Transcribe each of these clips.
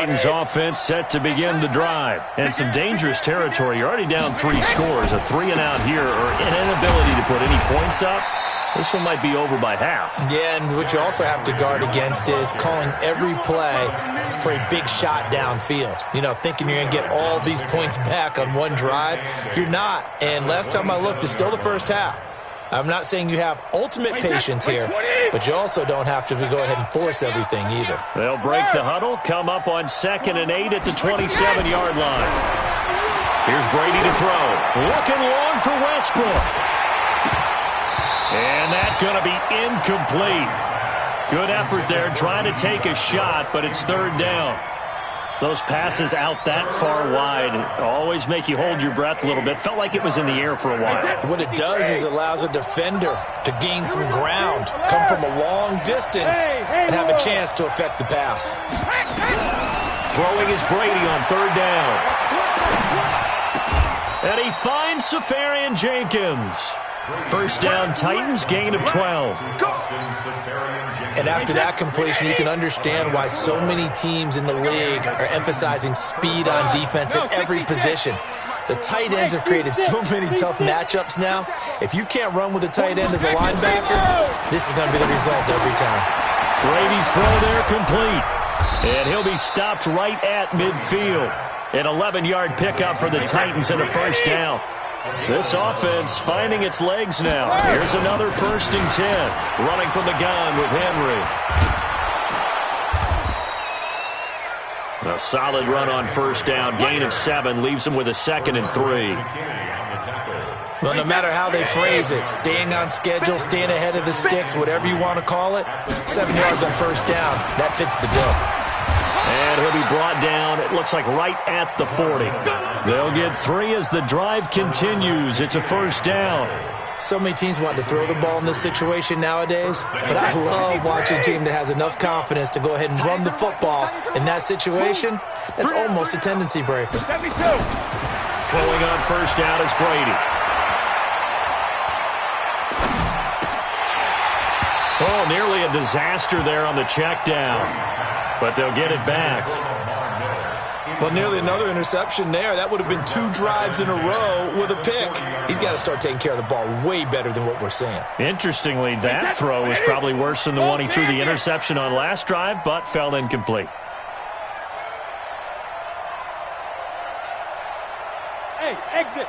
Titans offense set to begin the drive. And some dangerous territory. You're already down 3 scores. A 3-and-out here or an inability to put any points up. This one might be over by half. Yeah, and what you also have to guard against is calling every play for a big shot downfield. You know, thinking you're going to get all these points back on one drive. You're not. And last time I looked, it's still the first half. I'm not saying you have ultimate patience here, but you also don't have to go ahead and force everything either. They'll break the huddle, come up on 2nd and 8 at the 27-yard line. Here's Brady to throw. Looking long for Westbrook. And that's going to be incomplete. Good effort there trying to take a shot, but it's 3rd down. Those passes out that far wide always make you hold your breath a little bit. Felt like it was in the air for a while. What it does is it allows a defender to gain some ground, come from a long distance, and have a chance to affect the pass. Throwing is Brady on 3rd down. And he finds Safarian Jenkins. First down, Titans, gain of 12. And after that completion, you can understand why so many teams in the league are emphasizing speed on defense at every position. The tight ends have created so many tough matchups now. If you can't run with a tight end as a linebacker, this is going to be the result every time. Brady's throw there complete. And he'll be stopped right at midfield. An 11-yard pickup for the Titans and a first down. This offense finding its legs now. Here's another 1st and 10. Running from the gun with Henry. A solid run on 1st down. Gain of 7 leaves them with a 2nd and 3. Well, no matter how they phrase it, staying on schedule, staying ahead of the sticks, whatever you want to call it, 7 yards on 1st down. That fits the bill. And he'll be brought down, it looks like right at the 40. They'll get 3 as the drive continues. It's a 1st down. So many teams want to throw the ball in this situation nowadays, but I love watching a team that has enough confidence to go ahead and run the football in that situation. That's almost a tendency breaker. Throwing on 1st down is Brady. Oh, nearly a disaster there on the check down. But they'll get it back. Well, nearly another interception there. That would have been 2 drives in a row with a pick. He's got to start taking care of the ball way better than what we're seeing. Interestingly, that throw was probably worse than the one he threw the interception on last drive, but fell incomplete. Hey, exit.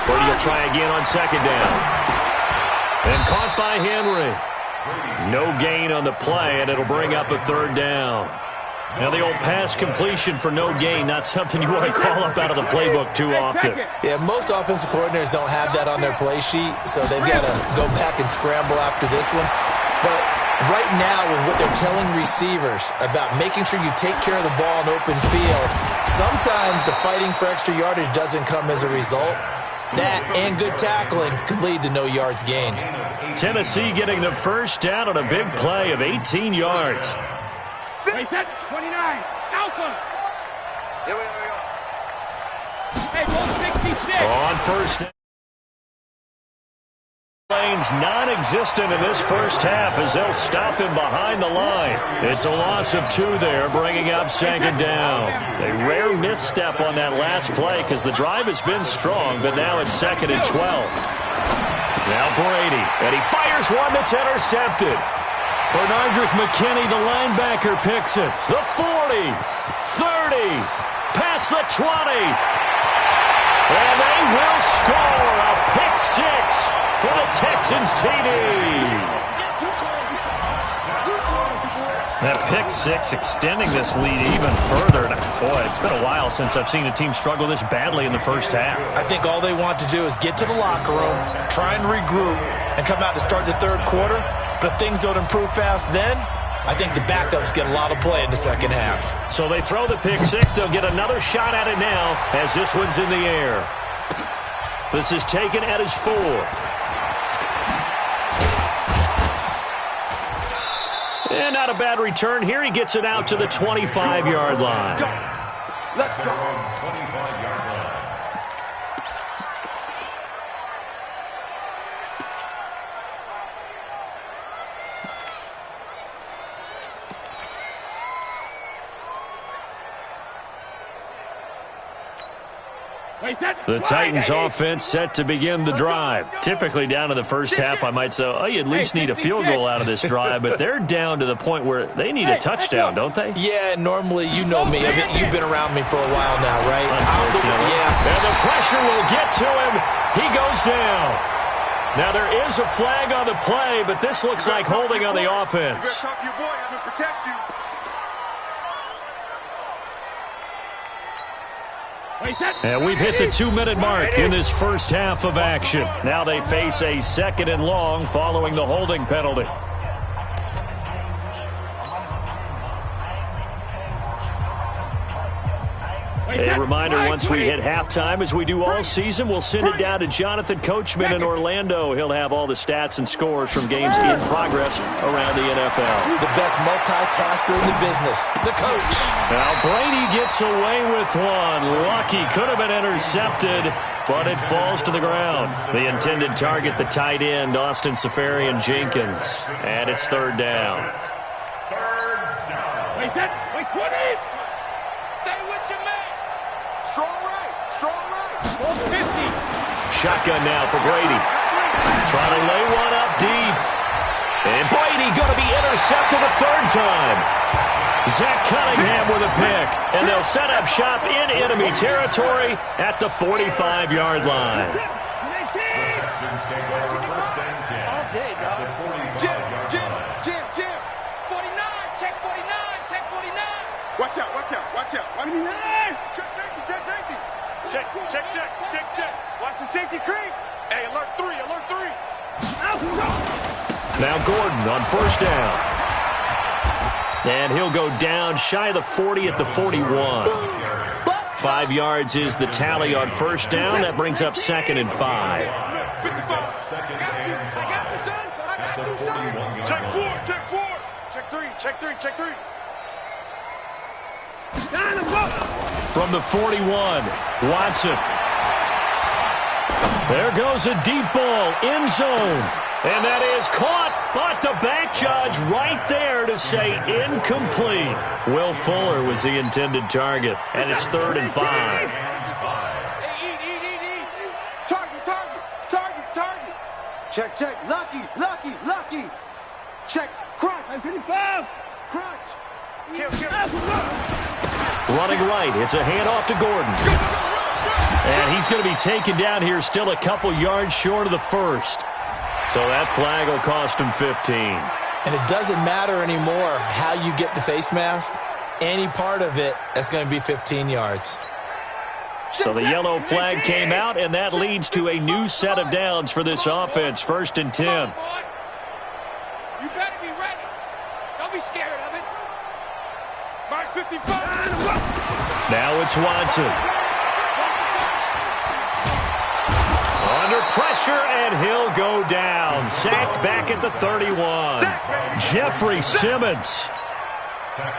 Brady will try again on 2nd down. And caught by Henry. No gain on the play, and it'll bring up a 3rd down. Now, the old pass completion for no gain, not something you want to call up out of the playbook too often. Yeah, most offensive coordinators don't have that on their play sheet, so they've got to go back and scramble after this one. But right now, with what they're telling receivers about making sure you take care of the ball in open field, sometimes the fighting for extra yardage doesn't come as a result. That and good tackling could lead to no yards gained. Tennessee getting the first down on a big play of 18 yards. 29. Alpha. Here we go. Hey, 166. On 1st down. Lanes non-existent in this first half as they'll stop him behind the line. It's a loss of 2 there, bringing up 2nd down. A rare misstep on that last play because the drive has been strong, but now it's 2nd and 12. Now Brady, and he fires one that's intercepted. Bernardrick McKinney, the linebacker, picks it. The 40, 30, past the 20. And they will score a pick 6 for the Texans TD. That pick 6 extending this lead even further. Boy, it's been a while since I've seen a team struggle this badly in the first half. I think all they want to do is get to the locker room, try and regroup, and come out to start the 3rd quarter. But if things don't improve fast then, I think the backups get a lot of play in the 2nd half. So they throw the pick 6. They'll get another shot at it now as this one's in the air. This is taken at his 4. And not a bad return here. He gets it out to the 25-yard line. Let's go. 25-yard line. The Titans offense set to begin the drive. Typically down to the first half, I might say, oh, you at least need a field goal out of this drive, but they're down to the point where they need a touchdown, don't they? Yeah, normally, you know me. You've been around me for a while now, right? Unfortunately. Yeah. And the pressure will get to him. He goes down. Now, there is a flag on the play, but this looks like holding on the offense. And we've hit the 2-minute mark in this first half of action. Now they face a 2nd and long following the holding penalty. A reminder, once we hit halftime, as we do all season, we'll send it down to Jonathan Coachman in Orlando. He'll have all the stats and scores from games in progress around the NFL. The best multitasker in the business, the coach. Now Brady gets away with one. Lucky, could have been intercepted, but it falls to the ground. The intended target, the tight end, Austin Seferian-Jenkins. And it's 3rd down. Wait, 20! Stay with your man! Strong right! 50! Shotgun now for Brady. Trying to lay one up deep. And Brady going to be intercepted a 3rd time. Zach Cunningham with a pick. And they'll set up shop in enemy territory at the 45-yard line. All day, dog. Jim. 49, check 49, check 49. Watch out. 49. Check safety. Check. Watch the safety creep. Hey, alert 3. Now Gordon on 1st down. And he'll go down shy of the 40 at the 41. 5 yards is the tally on 1st down. That brings up 2nd and 5. I got you, son. Check 4. Check 3. From the 41, Watson. There goes a deep ball, end zone. And that is caught, but the back judge right there to say incomplete. Will Fuller was the intended target, and it's 3rd and 5. Hey, Target. Check. Lucky. Check. Crunch. 55. Crunch. Kill. Running right, it's a handoff to Gordon. And he's going to be taken down here, still a couple yards short of the 1st. So that flag will cost him 15. And it doesn't matter anymore how you get the face mask. Any part of it, that's going to be 15 yards. So the yellow flag came out, and that leads to a new set of downs for this offense. 1st and 10. You better be ready. Don't be scared of it. Mark 55. Now it's Watson. Under pressure, and he'll go down. Sacked back at the 31. Jeffrey Simmons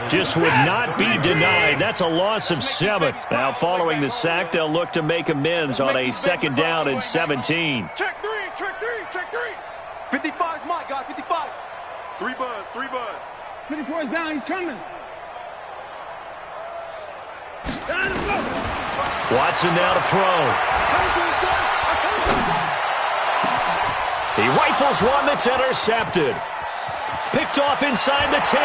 just would not be denied. That's a loss of 7. Now, following the sack, they'll look to make amends on a 2nd down and 17. Check 3. 55's mine, guys. 55. 3 buzz. 54 is down. He's coming. Watson now to throw. He rifles one that's intercepted. Picked off inside the 10.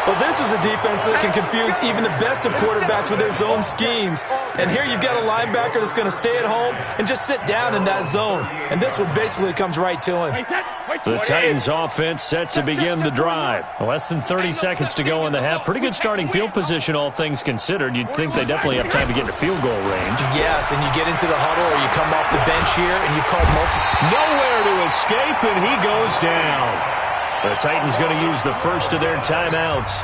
Well, this is a defense that can confuse even the best of quarterbacks with their zone schemes. And here you've got a linebacker that's going to stay at home and just sit down in that zone. And this one basically comes right to him. The Titans offense set to begin the drive. Less than 30 seconds to go in the half. Pretty good starting field position, all things considered. You'd think they definitely have time to get into field goal range. Yes, and you get into the huddle or you come off the bench here and you've called nowhere to escape, and he goes down. The Titans going to use the first of their timeouts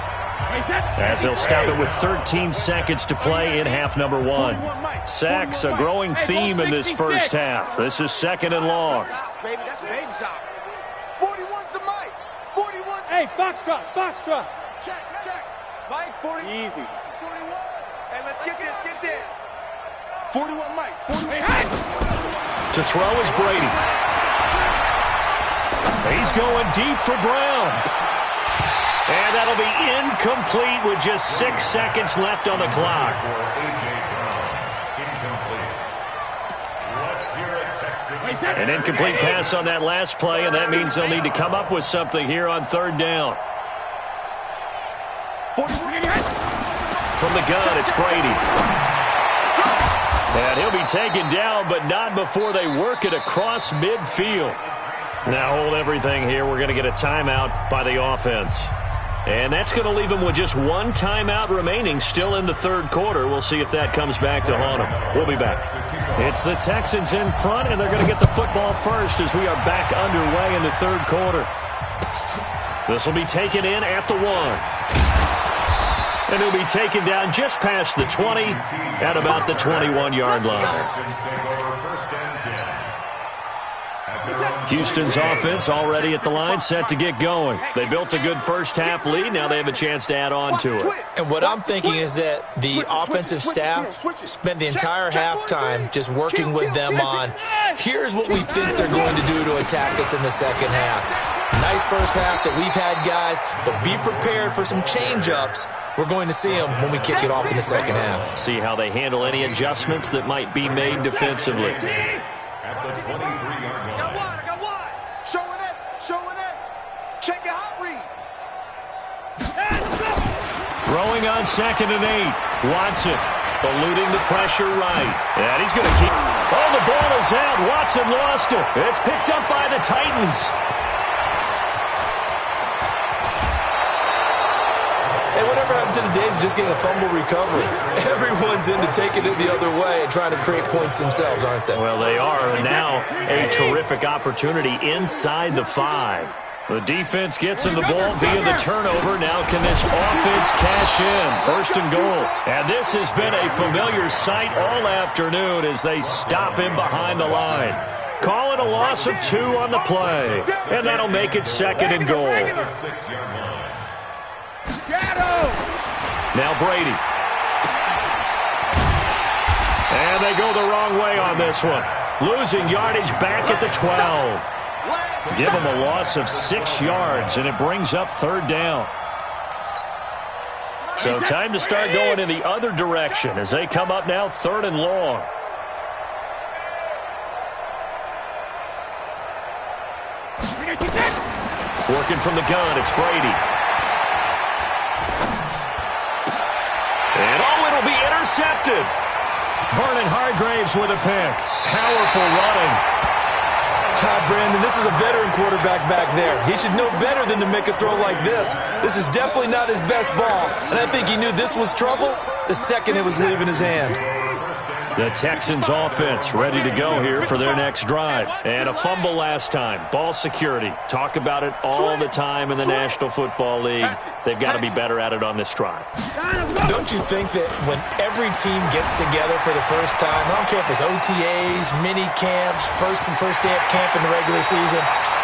as they'll stop it with 13 seconds to play in half number 1. Sacks, a growing theme in this first half. This is 2nd and long. That's baby shot. 41's the mic. 41's. Hey, box truck. Check. Mike, 40. Easy. 41. Hey, let's get this. 41 Mike. 41. Hey. To throw is Brady. He's going deep for Brown. And And that'll be incomplete with just 6 seconds left on the clock. An incomplete pass on that last play, and that means they'll need to come up with something here on third down. From the gun, it's Brady. And he'll be taken down, but not before they work it across midfield. Now hold everything here. We're going to get a timeout by the offense. And that's going to leave them with just one timeout remaining still in the third quarter. We'll see if that comes back to haunt them. We'll be back. It's the Texans in front, and they're going to get the football first as we are back underway in the third quarter. This will be taken in at the 1. And he'll be taken down just past the 20 at about the 21-yard line. Houston's offense already at the line, set to get going. They built a good first-half lead. Now they have a chance to add on to it. And what I'm thinking is that the offensive staff spent the entire halftime just working with them on, here's what we think they're going to do to attack us in the second half. Nice first half that we've had, guys, but be prepared for some change-ups. We're going to see them when we kick it off in the second half. See how they handle any adjustments that might be made defensively. At the 23-yard line. I got one. Showing it. Check your hot read. Throwing on 2nd and 8. Watson eluding the pressure right. And he's going to keep. Oh, the ball is out. Watson lost it. It's picked up by the Titans. Hey, whatever happened to the days of just getting a fumble recovery? Everyone's into taking it the other way and trying to create points themselves, aren't they? Well, they are. Now a terrific opportunity inside the 5. The defense gets him the ball via the turnover. Now can this offense cash in? 1st and goal. And this has been a familiar sight all afternoon as they stop him behind the line. Call it a loss of 2 on the play. And that'll make it 2nd and goal. Now Brady. And they go the wrong way on this one. Losing yardage back at the 12. Give them a loss of 6 yards, and it brings up 3rd down. So time to start going in the other direction as they come up now 3rd and long. Working from the gun, it's Brady. And oh, it'll be intercepted. Vernon Hargraves with a pick. Powerful running. Brandon, this is a veteran quarterback back there. He should know better than to make a throw like this. This is definitely not his best ball, and I think he knew this was trouble the second it was leaving his hand. The Texans offense ready to go here for their next drive. And a fumble last time. Ball security. Talk about it all the time in the National Football League. They've got to be better at it on this drive. Don't you think that when every team gets together for the first time, I don't care if it's OTAs, mini camps, first day of camp in the regular season,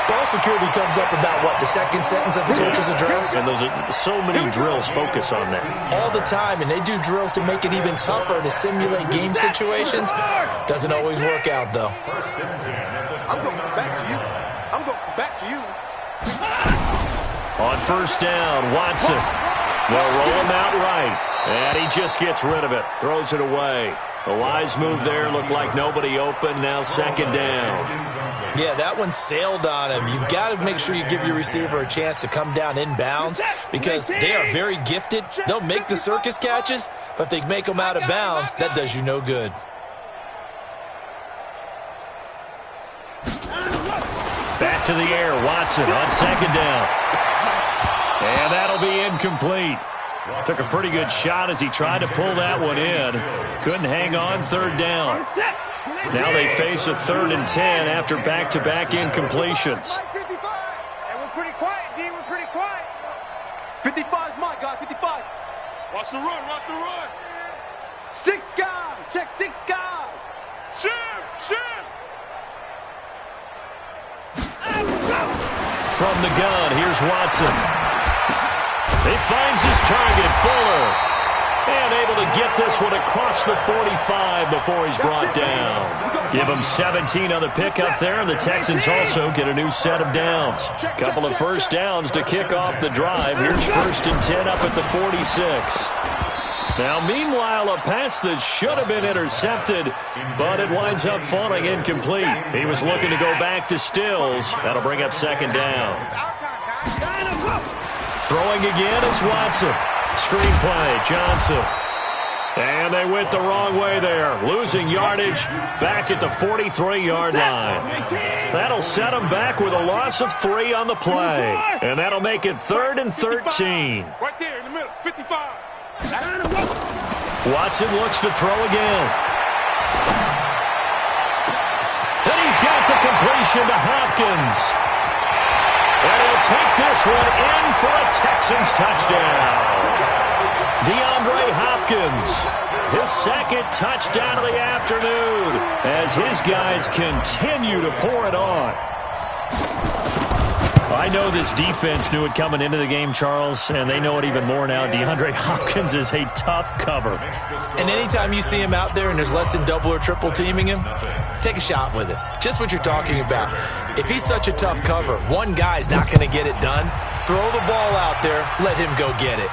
ball security comes up about, what, the second sentence of the coach's address? And those are so many drills focus on that. All the time, and they do drills to make it even tougher to simulate game situations. Doesn't always work out, though. I'm going back to you. On 1st down, Watson will roll him out right. And he just gets rid of it. Throws it away. The wise move there. Looked like nobody open. Now 2nd down. Yeah, that one sailed on him. You've got to make sure you give your receiver a chance to come down inbounds because they are very gifted. They'll make the circus catches, but if they make them out of bounds, that does you no good. Back to the air, Watson on 2nd down. And that'll be incomplete. Took a pretty good shot as he tried to pull that one in. Couldn't hang on, 3rd down. Now they face a 3rd and 10 after back-to-back incompletions. And we're pretty quiet, D. We're pretty quiet. 55 is my guy, 55. Watch the run. 6 guys. Check 6 guys. Shoot. From the gun, here's Watson. He finds his target, Fuller. And able to get this one across the 45 before he's brought down. Give him 17 on the pickup there, and the Texans also get a new set of downs. Couple of first downs to kick off the drive. Here's 1st and 10 up at the 46. Now, meanwhile, a pass that should have been intercepted, but it winds up falling incomplete. He was looking to go back to Stills. That'll bring up 2nd down. Throwing again is Watson. Screenplay, Johnson. And they went the wrong way there. Losing yardage back at the 43-yard line. That'll set them back with a loss of 3 on the play. And that'll make it 3rd and 13. Right there in the middle, 55. Watson looks to throw again. And he's got the completion to Hopkins. And he'll take this one in for a Texans touchdown. DeAndre Hopkins, his 2nd touchdown of the afternoon as his guys continue to pour it on. I know this defense knew it coming into the game, Charles, and they know it even more now. DeAndre Hopkins is a tough cover. And anytime you see him out there and there's less than double or triple teaming him, take a shot with it. Just what you're talking about. If he's such a tough cover, one guy's not going to get it done. Throw the ball out there. Let him go get it.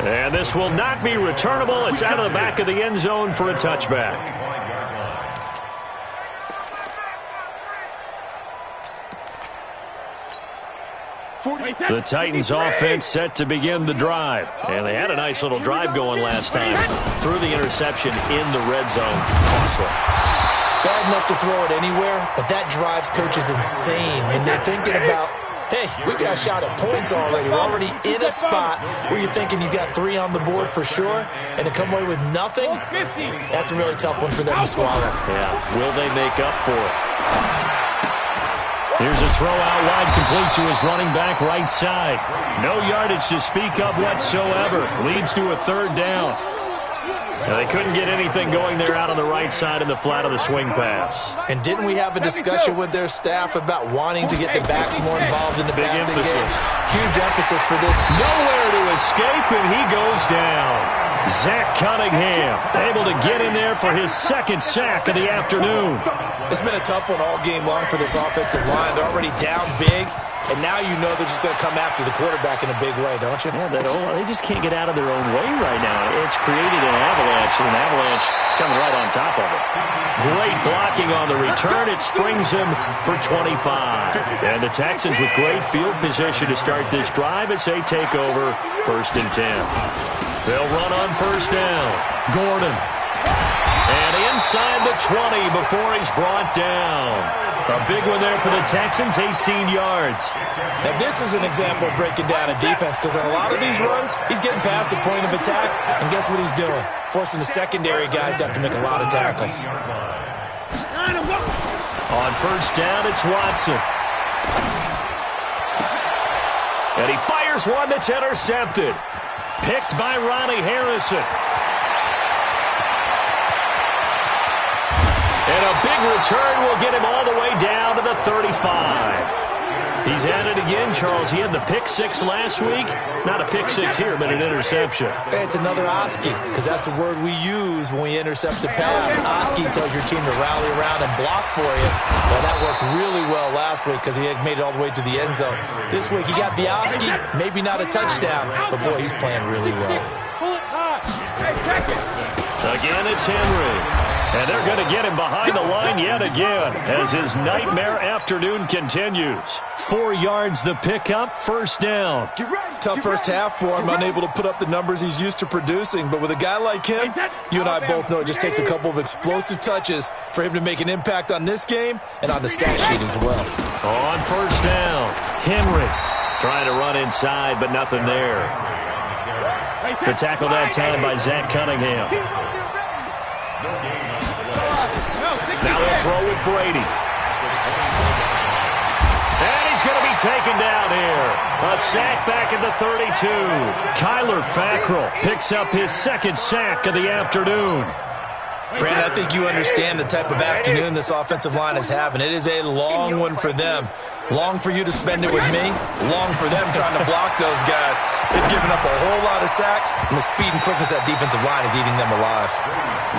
And this will not be returnable. It's out of the back of the end zone for a touchback. The Titans offense set to begin the drive. And they had a nice little drive going last time. Threw the interception in the red zone. Costly. Bad enough to throw it anywhere, but that drives coaches insane when they're thinking about, hey, we got a shot at points already. We're already in a spot where you're thinking you got 3 on the board for sure, and to come away with nothing, that's a really tough one for them to swallow. Yeah, will they make up for it? Here's a throw out wide, complete to his running back right side. No yardage to speak of whatsoever. Leads to a 3rd down. Now, they couldn't get anything going there out on the right side in the flat of the swing pass. And didn't we have a discussion with their staff about wanting to get the backs more involved in the passing game? Huge emphasis for this. Nowhere to escape, and he goes down. Zach Cunningham able to get in there for his 2nd sack of the afternoon. It's been a tough one all game long for this offensive line. They're already down big, and now you know they're just going to come after the quarterback in a big way, don't you? Yeah, they just can't get out of their own way right now. It's created an avalanche, and an avalanche is coming right on top of it. Great blocking on the return. It springs him for 25. And the Texans with great field position to start this drive as they take over 1st and 10. They'll run on 1st down. Gordon. And inside the 20 before he's brought down. A big one there for the Texans, 18 yards. Now, this is an example of breaking down a defense because on a lot of these runs, he's getting past the point of attack, and guess what he's doing? Forcing the secondary guys to have to make a lot of tackles. On 1st down, it's Watson. And he fires one that's intercepted. Picked by Ronnie Harrison. And a big return will get him all the way down to the 35. He's at it again, Charles. He had the pick 6 last week. Not a pick 6 here, but an interception. It's another Oski, because that's the word we use when we intercept a pass. Oski tells your team to rally around and block for you. Well, that worked really well last week because he had made it all the way to the end zone. This week he got the Oski, maybe not a touchdown, but boy, he's playing really well. Again, it's Henry. And they're going to get him behind the line yet again as his nightmare afternoon continues. 4 yards the pickup, 1st down. Tough first half for him, unable to put up the numbers he's used to producing. But with a guy like him, you and I both know it just takes a couple of explosive touches for him to make an impact on this game and on the stat sheet as well. On 1st down, Henry trying to run inside, but nothing there. The tackle that time by Zach Cunningham. Now they'll throw with Brady. And he's going to be taken down here. A sack back at the 32. Kyler Fackrell picks up his 2nd sack of the afternoon. Brandon, I think you understand the type of afternoon this offensive line is having. It is a long one for them. Long for you to spend it with me. Long for them trying to block those guys. They've given up a whole lot of sacks, and the speed and quickness of that defensive line is eating them alive.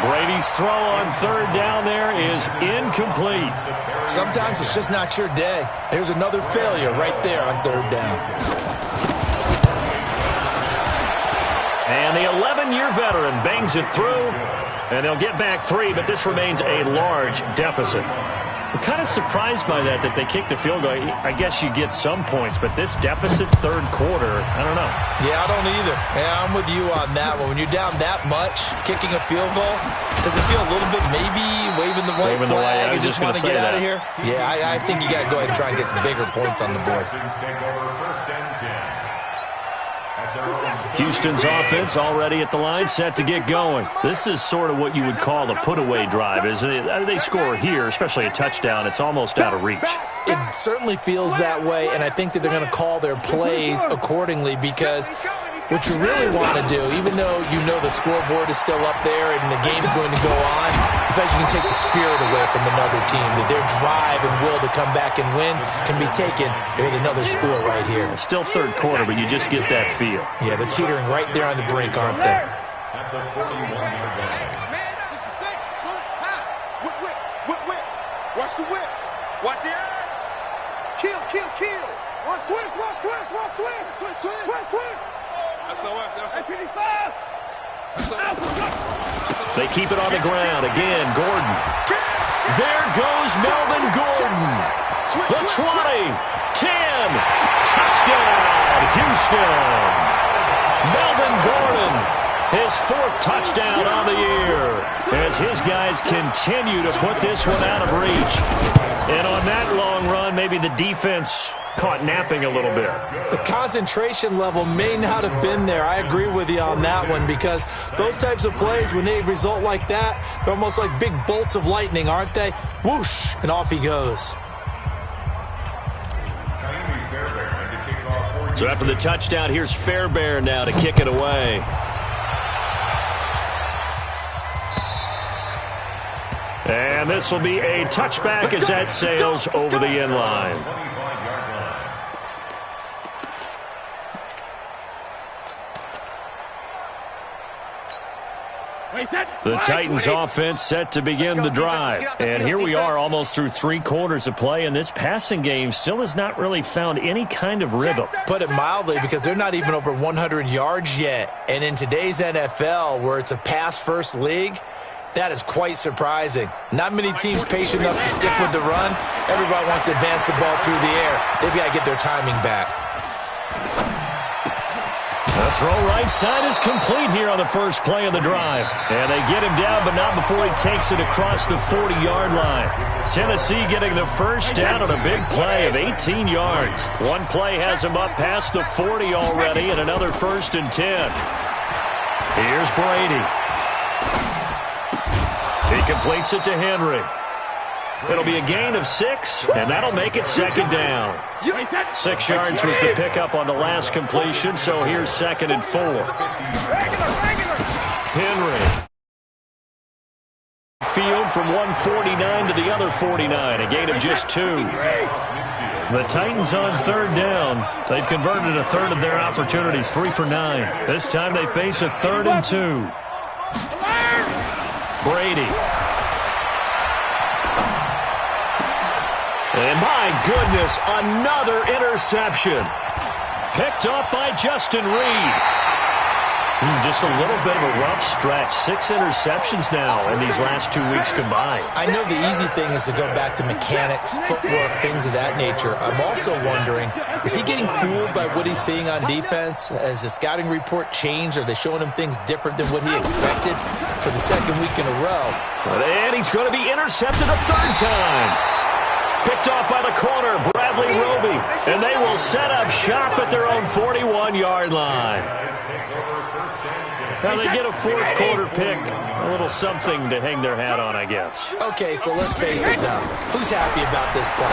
Brady's throw on third down there is incomplete. Sometimes it's just not your day. There's another failure right there on third down. And the 11-year veteran bangs it through, and they'll get back 3, but this remains a large deficit. I'm kind of surprised by that they kicked the field goal. I guess you get some points, but this deficit third quarter, I don't know. Yeah, I don't either. Yeah, I'm with you on that one. When you're down that much, kicking a field goal, does it feel a little bit maybe waving the white flag and just want to get out of here? Yeah, I think you got to go ahead and try and get some bigger points on the board. Houston's offense already at the line, set to get going. This is sort of what you would call a put-away drive, isn't it? They score here, especially a touchdown. It's almost out of reach. It certainly feels that way, and I think that they're going to call their plays accordingly because what you really want to do, even though you know the scoreboard is still up there and the game's going to go on, in fact, you can take the spirit away from another team, that their drive and will to come back and win can be taken with another score right here. It's still third quarter, but you just get that feel. Yeah, they're teetering right there on the brink, aren't they? Watch the whip. Watch the eye. Kill. Watch twist. They keep it on the ground. Again, Gordon. There goes Melvin Gordon. The 20, 10, touchdown, Houston. Melvin Gordon, his 4th touchdown on the year, as his guys continue to put this one out of reach. And on that long run, maybe the defense caught napping a little bit. The concentration level may not have been there. I agree with you on that one because those types of plays, when they result like that, they're almost like big bolts of lightning, aren't they? Whoosh, and off he goes. So after the touchdown, here's Fairbairn now to kick it away. And this will be a touchback as that sails over the end line. The Titans offense set to begin the drive. And here we are almost through 3 quarters of play, and this passing game still has not really found any kind of rhythm. Put it mildly, because they're not even over 100 yards yet. And in today's NFL, where it's a pass-first league, that is quite surprising. Not many teams patient enough to stick with the run. Everybody wants to advance the ball through the air. They've got to get their timing back. The throw right side is complete here on the first play of the drive. And they get him down, but not before he takes it across the 40-yard line. Tennessee getting the first down on a big play of 18 yards. One play has him up past the 40 already, and another 1st and 10. Here's Brady. He completes it to Henry. It'll be a gain of 6, and that'll make it 2nd down. 6 yards was the pickup on the last completion, so here's 2nd and 4. Henry. Field from 149 to the other 49, a gain of just 2. The Titans on 3rd down. They've converted a third of their opportunities, 3 for 9. This time they face a 3rd and 2. Brady. And my goodness, another interception. Picked up by Justin Reed. Just a little bit of a rough stretch. 6 interceptions now in these last 2 weeks combined. I know the easy thing is to go back to mechanics, footwork, things of that nature. I'm also wondering, is he getting fooled by what he's seeing on defense? Has the scouting report changed? Are they showing him things different than what he expected for the 2nd week in a row? And he's going to be intercepted a 3rd time. Picked off by the corner, Bradley Roby. And they will set up shop at their own 41-yard line. Now they get a 4th quarter pick. A little something to hang their hat on, I guess. Okay, so let's face it now. Who's happy about this play?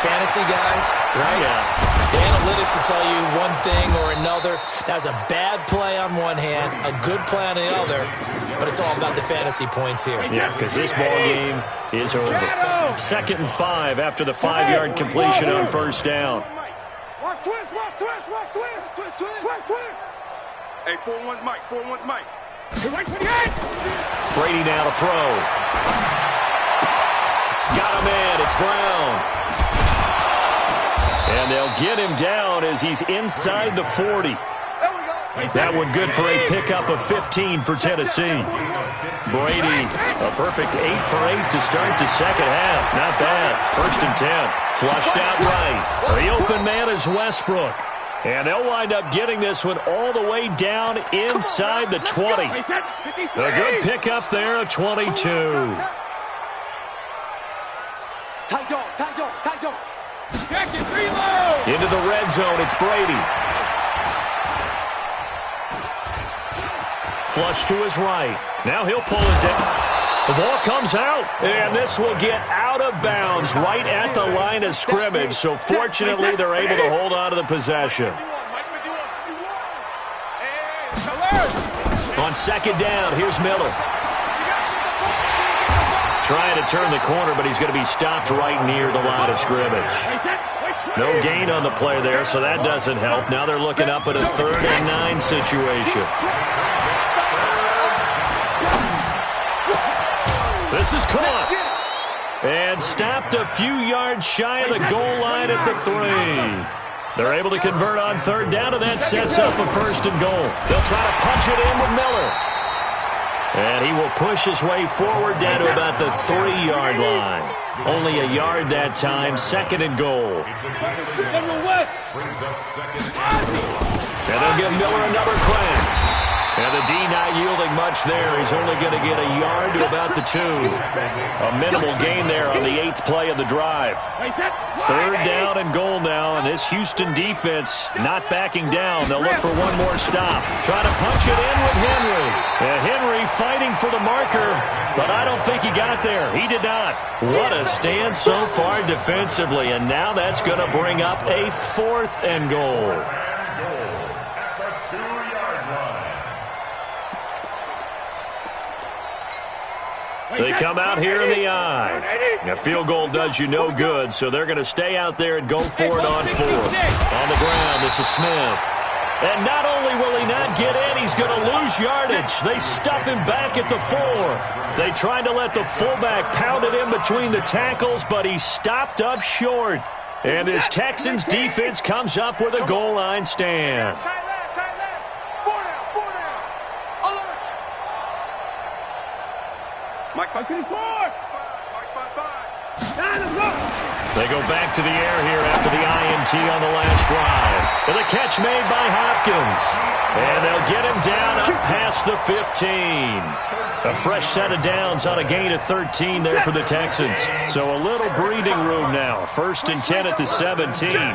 Fantasy guys, right? Yeah. The analytics will tell you 1 thing or another. That's a bad play on one hand, a good play on the other, but it's all about the fantasy points here. Yeah, because this ball game is over. 2nd and 5 after the 5-yard completion on first down. Watch twist, watch twist, watch twist, twist, twist, twist, twist. Hey, 4-1's Mike, 4-1's Mike. Brady now to throw. Got him in. It's Brown. And they'll get him down as he's inside the 40. That one good for a pickup of 15 for Tennessee. Brady, a perfect 8 for 8 to start the second half. Not bad. 1st and 10. Flushed out right. The open man is Westbrook. And they'll wind up getting this one all the way down inside the 20. A good pickup there of 22. Tight dog, tight dog, tight dog. Jackson, reload. Into the red zone, it's Brady. Flush to his right. Now he'll pull it down. The ball comes out, and this will get out of bounds right at the line of scrimmage. So fortunately, they're able to hold on to the possession. On 2nd down, here's Miller. Trying to turn the corner, but he's going to be stopped right near the line of scrimmage. No gain on the play there, so that doesn't help. Now they're looking up at a 3rd and 9 situation. This is caught. And stopped a few yards shy of the goal line at the 3. They're able to convert on 3rd down, and that sets up a 1st and goal. They'll try to punch it in with Miller. And he will push his way forward down to about the 3-yard line. Only a yard that time, 2nd and goal. And they'll give Miller another crack. And the D not yielding much there. He's only going to get a yard to about the 2. A minimal gain there on the 8th play of the drive. 3rd down and goal now, and this Houston defense not backing down. They'll look for one more stop. Try to punch it in with Henry. And Henry fighting for the marker, but I don't think he got there. He did not. What a stand so far defensively, and now that's going to bring up a 4th and goal. They come out here in the eye. A field goal does you no good, so they're going to stay out there and go for it on 4th. On the ground, this is Smith. And not only will he not get in, he's going to lose yardage. They stuff him back at the 4. They tried to let the fullback pound it in between the tackles, but he stopped up short. And this Texans defense comes up with a goal line stand. Mike, Mike, 54. Mike, 5. They go back to the air here after the INT on the last drive. And the catch made by Hopkins. And they'll get him down up past the 15. A fresh set of downs on a gain of 13 there for the Texans. So a little breathing room now. 1st and 10 at the 17. Check.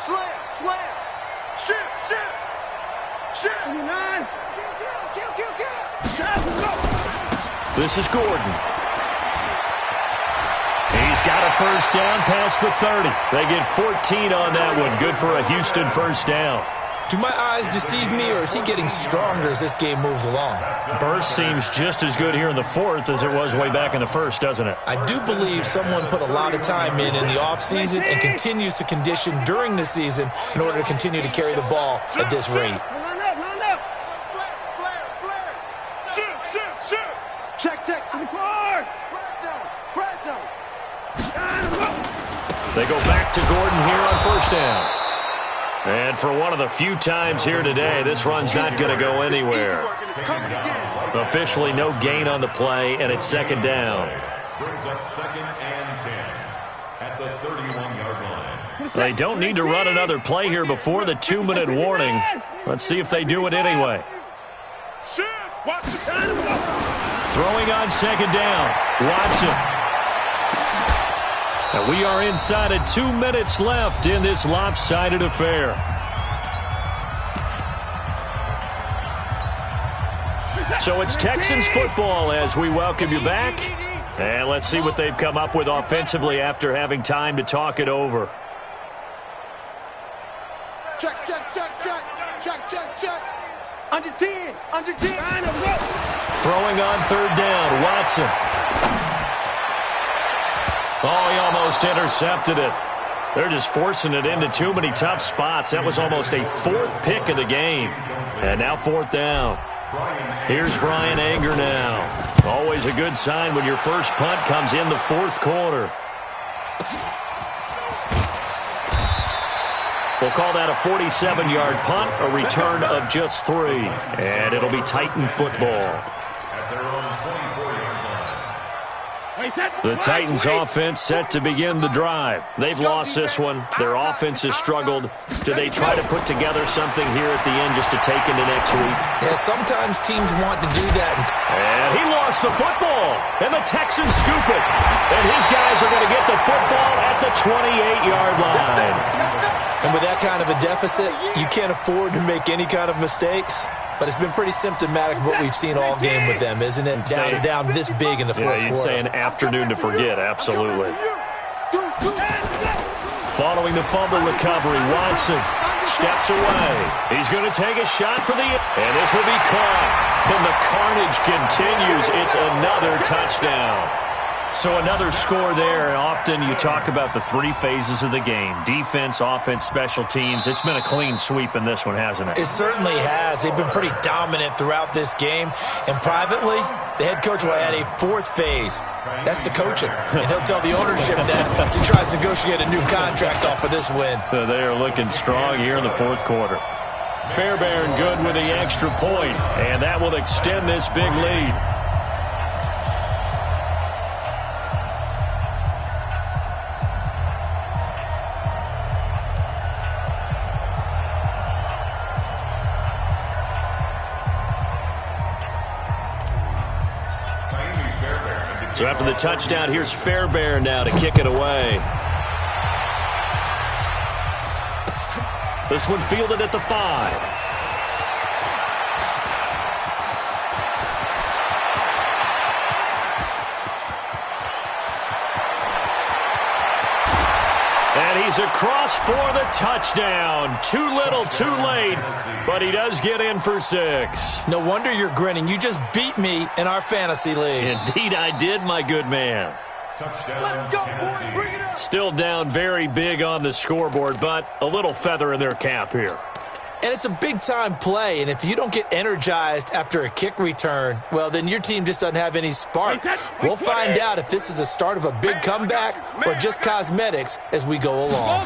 Slam, slam. Shit. 9. This is Gordon. He's got a 1st down past the 30. They get 14 on that one. Good for a Houston 1st down. Do my eyes deceive me, or is he getting stronger as this game moves along? Burst seems just as good here in the 4th as it was way back in the 1st, doesn't it? I do believe someone put a lot of time in the offseason and continues to condition during the season in order to continue to carry the ball at this rate. Check. They go back to Gordon here on 1st down. And for one of the few times here today, this run's not going to go anywhere. Officially no gain on the play, and it's 2nd down. Brings up 2nd and 10 at the 31-yard line. They don't need to run another play here before the 2-minute warning. Let's see if they do it anyway. Throwing on 2nd down. Watson. And we are inside of 2 minutes left in this lopsided affair. So it's Texans football as we welcome you back. And let's see what they've come up with offensively after having time to talk it over. Check, check, check, check. Check, check, check. Under 10. Under 10. Throwing on third down, Watson. Oh, he almost intercepted it. They're just forcing it into too many tough spots. That was almost a fourth pick of the game. And now fourth down. Here's Brian Anger now. Always a good sign when your first punt comes in the fourth quarter. We'll call that a 47-yard punt, a return of just 3. And it'll be Titan football. The Titans offense set to begin the drive. They've lost this one. Their offense has struggled. Do they try to put together something here at the end just to take into next week? Yeah, sometimes teams want to do that. And he lost the football. And the Texans scoop it. And his guys are going to get the football at the 28-yard line. And with that kind of a deficit, you can't afford to make any kind of mistakes. But it's been pretty symptomatic of what we've seen all game with them, isn't it? Down this big in the fourth quarter. Yeah, you'd say an afternoon to forget, absolutely. Following the fumble recovery, Watson steps away. He's going to take a shot for the... And this will be caught. And the carnage continues. It's another touchdown. So another score there, and often you talk about the 3 phases of the game. Defense, offense, special teams. It's been a clean sweep in this one, hasn't it? It certainly has. They've been pretty dominant throughout this game. And privately, the head coach will add a 4th phase. That's the coaching. And he'll tell the ownership that as he tries to negotiate a new contract off of this win. They are looking strong here in the fourth quarter. Fairbairn good with the extra point, and that will extend this big lead. So after the touchdown, here's Fairbairn now to kick it away. This one fielded at the 5. And he's across for the touchdown. Too little, too late, but he does get in for 6. No wonder you're grinning. You just beat me in our fantasy league. Indeed I did, my good man. Let's go, boys. Bring it up. Still down very big on the scoreboard, but a little feather in their cap here. And it's a big-time play, and if you don't get energized after a kick return, well, then your team just doesn't have any spark. We'll find out if this is the start of a big comeback or just cosmetics as we go along.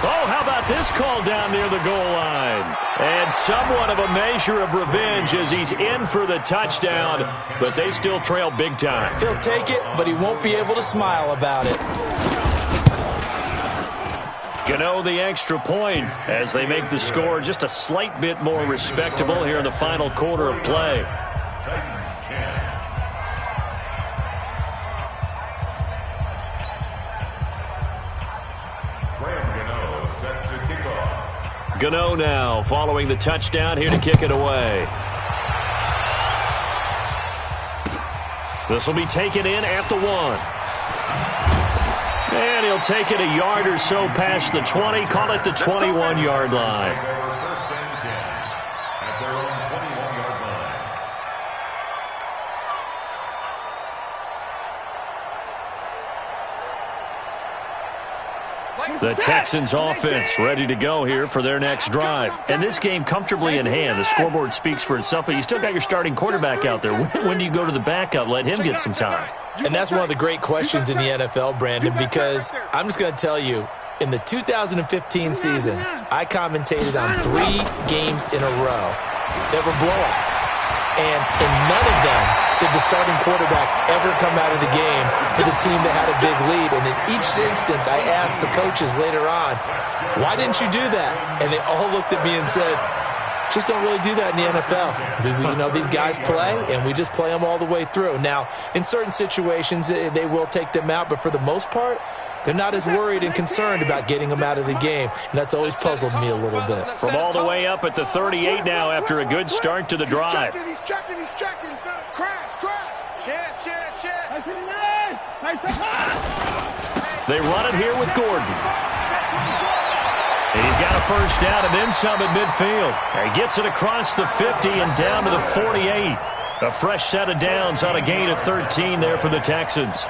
Oh, how about this call down near the goal line? And somewhat of a measure of revenge as he's in for the touchdown, but they still trail big time. He'll take it, but he won't be able to smile about it. Gano the extra point as they make the score just a slight bit more respectable here in the final quarter of play. Gano now following the touchdown here to kick it away. This will be taken in at the 1. And he'll take it a yard or so past the 20, call it the 21-yard line. First and 10 at their own 21-yard line. The Texans offense ready to go here for their next drive. And this game comfortably in hand. The scoreboard speaks for itself, but you still got your starting quarterback out there. When do you go to the backup? Let him get some time. And that's one of the great questions in the NFL, Brandon, because I'm just going to tell you, in the 2015 season, I commentated on 3 games in a row that were blowouts. And in none of them did the starting quarterback ever come out of the game for the team that had a big lead. And in each instance, I asked the coaches later on, why didn't you do that? And they all looked at me and said, just don't really do that in the NFL. You know, these guys play, and we just play them all the way through. Now, in certain situations, they will take them out, but for the most part, they're not as worried and concerned about getting them out of the game, and that's always puzzled me a little bit. From all the way up at the 38 now after a good start to the drive. He's checking. Crash. Check. They run it here with Gordon. And he's got a first down and then some at midfield. And he gets it across the 50 and down to the 48. A fresh set of downs on a gain of 13 there for the Texans.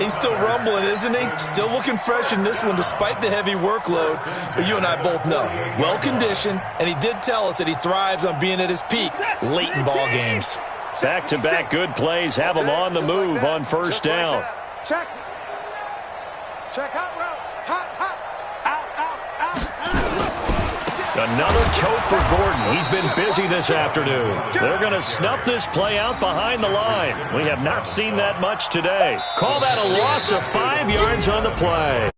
He's still rumbling, isn't he? Still looking fresh in this one despite the heavy workload. But you and I both know, well-conditioned, and he did tell us that he thrives on being at his peak late in ball games. Back-to-back good plays have him on the move on first down. Check. Check out route. Hot. Another toe for Gordon. He's been busy this afternoon. They're going to snuff this play out behind the line. We have not seen that much today. Call that a loss of 5 yards on the play.